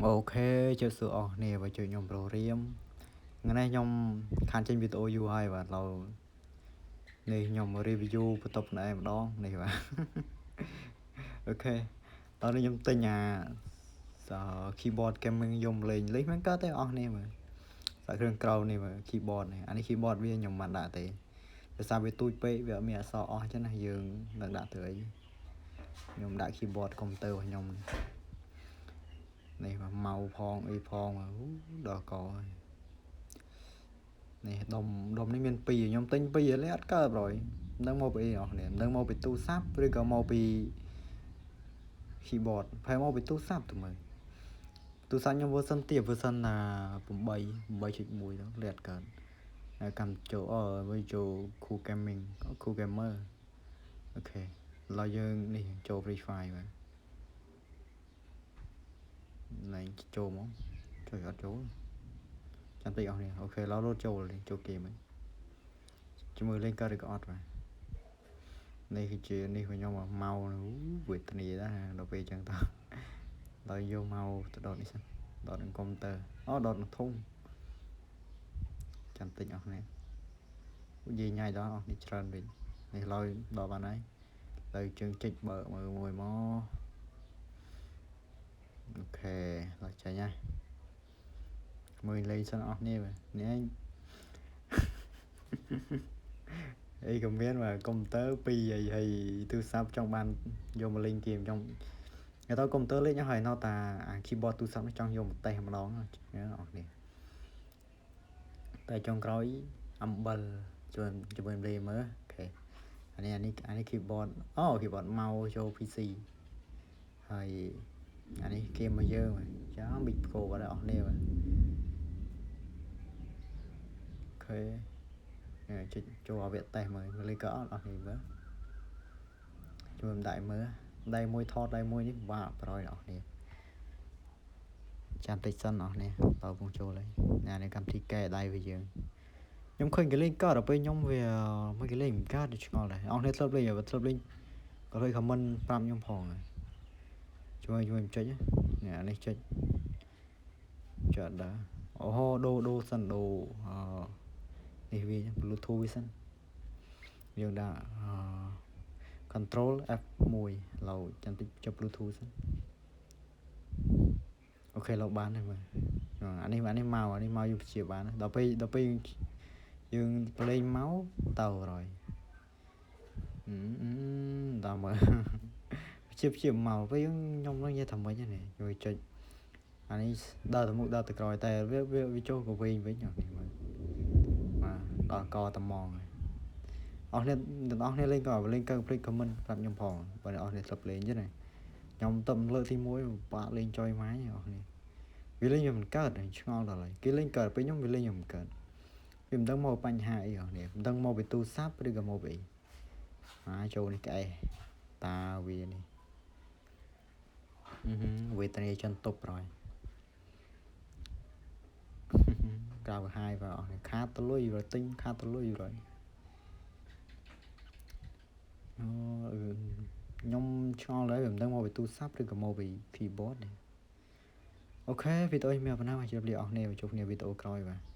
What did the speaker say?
អូខេជើសួរអស់គ្នាបើជួយខ្ញុំប្រូរៀមថ្ងៃនេះខ្ញុំខានចេញវីដេអូយូរហើយបាទឡើយនេះខ្ញុំ review បន្ទប់ណែម្ដងនេះបាទអូខេតោះនេះខ្ញុំទិញkeyboard gaming ខ្ញុំលេងមិនកើតទេអស់គ្នាមើលសាក់គ្រឿងក្រៅនេះមើល keyboard នេះអានេះ keyboard វាខ្ញុំមិនដាក់ទេដោយសារវាទូចពេកវាអត់មានអក្សរអស់ចឹងណាយើងនឹងដាក់ទៅអីខ្ញុំដាក់ keyboard កុំព្យូទ័ររបស់ខ្ញុំនេះម៉ៅផងអីផងដល់កហើយនេះដុំនេះមាន2ខ្ញុំទិញ2ឥឡូវអត់កើតrồiមិនដឹងមកពីអីអស់គ្នាមិនដឹងមកពីទូរស័ព្ទឬក៏មកពី keyboard ផែមកពីទូរស័ព្ទទៅមើលទូរស័ព្ទខ្ញុំ version ទៀត version 8.1ទៅលេតកើតកម្មចូលវាចូល cool gaming cool gamer អូខេឥឡូវយើងនេះចូល free fire បាទណែចូលមកជួយអត់ចូលចាំតិចអស់នេះអូខេឡូវរត់ចូលហ្គេមហ្នឹងជាមួយលេងកើតឬក៏អត់បាទនេះគឺជានេះខ្ញុំមកវេទនាដែរដល់ពេលអញ្ចឹងតើដល់យកមកទៅដតនេះសិនដតនឹងកុំព្យូទ័រដតនឹងធុងចាំតិចអស់នេះនិយាយញ៉ៃដល់អស់នេះច្រើនវិញនេះឡើយដល់បានហើយទៅជើងចិច្ចបើមើលមួយមកអូខេឡើយចាញ់ហើយមើលលេងសិនអស់នេះនេះឯងអីក៏មានបាទកុំព្យូទ័រ2ហើយទូរស័ព្ទចង់បានយកមកលេងហ្គេមចង់គេទៅកុំព្យូទ័រលេងហើយនៅតាអា keyboard ទូរស័ព្ទនេះចង់យកមកតេស្តម្ដងអស់នេះតែចុងក្រោយអំបិលជួយលេងមើលអូខេអានេះ keyboard keyboard មកចូល PC ហើយអានេះគេមកយើងចាមីក្រូបាទអស់នេះបាទអូខេចុចចូលឲ្យវាតេស្តមើលលេងក៏អត់នេះមើលជួយដៃមើលដៃមួយថតដៃមួយនេះពិបាកប្រយអស់នេះចាំតិចសិនអស់នេះបើពងចូលហើយនេះកម្មវិធីកែដៃវាយើងខ្ញុំឃើញគេលេងកើតដល់ពេលខ្ញុំវាមកគេលេងមិនកើតឆ្ងល់ដែរអស់នេះធ្លាប់លេងក៏ឲ្យ comment ប្រាប់ខ្ញុំផងជួយចុចនេះអានេះចុចចាត់ដែរដូរសិនដូរនេះវា Bluetooth វាសិនយើងដាក់ control F1 ឡូវចាំតិចចុច Bluetooth សិនអូខេឡូវបានហើយមើលអានេះមកយើងព្យាបានដល់ពេលយើងប្រឡែងមកទៅrồiដល់មើលព្យាមកពេលខ្ញុំនឹងនិយាយថាម៉េចនេះជួយចុចអានេះដើរទៅមុខដើរទៅក្រោយតែវាចូលក៏វិញអស់នេះមើលបាទដល់កត្មងអស់នេះទាំងអស់នេះលេងក៏លេងកើភ្លេច comment ប្រាប់ខ្ញុំផងបើអ្នកអស់នេះស្លាប់លេងចឹងណាខ្ញុំទៅលើកទី1បាក់លេងចុយម៉ាញអស់នេះវាលេងមិនកើតឆ្ងល់ដល់ហើយគេលេងកើតពេលខ្ញុំវាលេងមិនកើតវាមិនដឹងមកបញ្ហាអីអស់នេះមិនដឹងមកពីទូរស័ព្ទឬក៏មកពីចូលនេះក្អេតាវានេះវេទនាចន្ទប់rồiក្រៅហាយvào អស់នេះខាតទៅលុយrồiទិញខាតទៅលុយrồiខ្ញុំឆ្ងល់ដែរមិនដឹងមកពីទូរស័ព្ទឬក៏មកពី keyboard អូខេវីដេអូនេះមានប៉ុណ្ណាមកជម្រាបលាអស់គ្នាជួបគ្នាវីដេអូក្រោយបាទ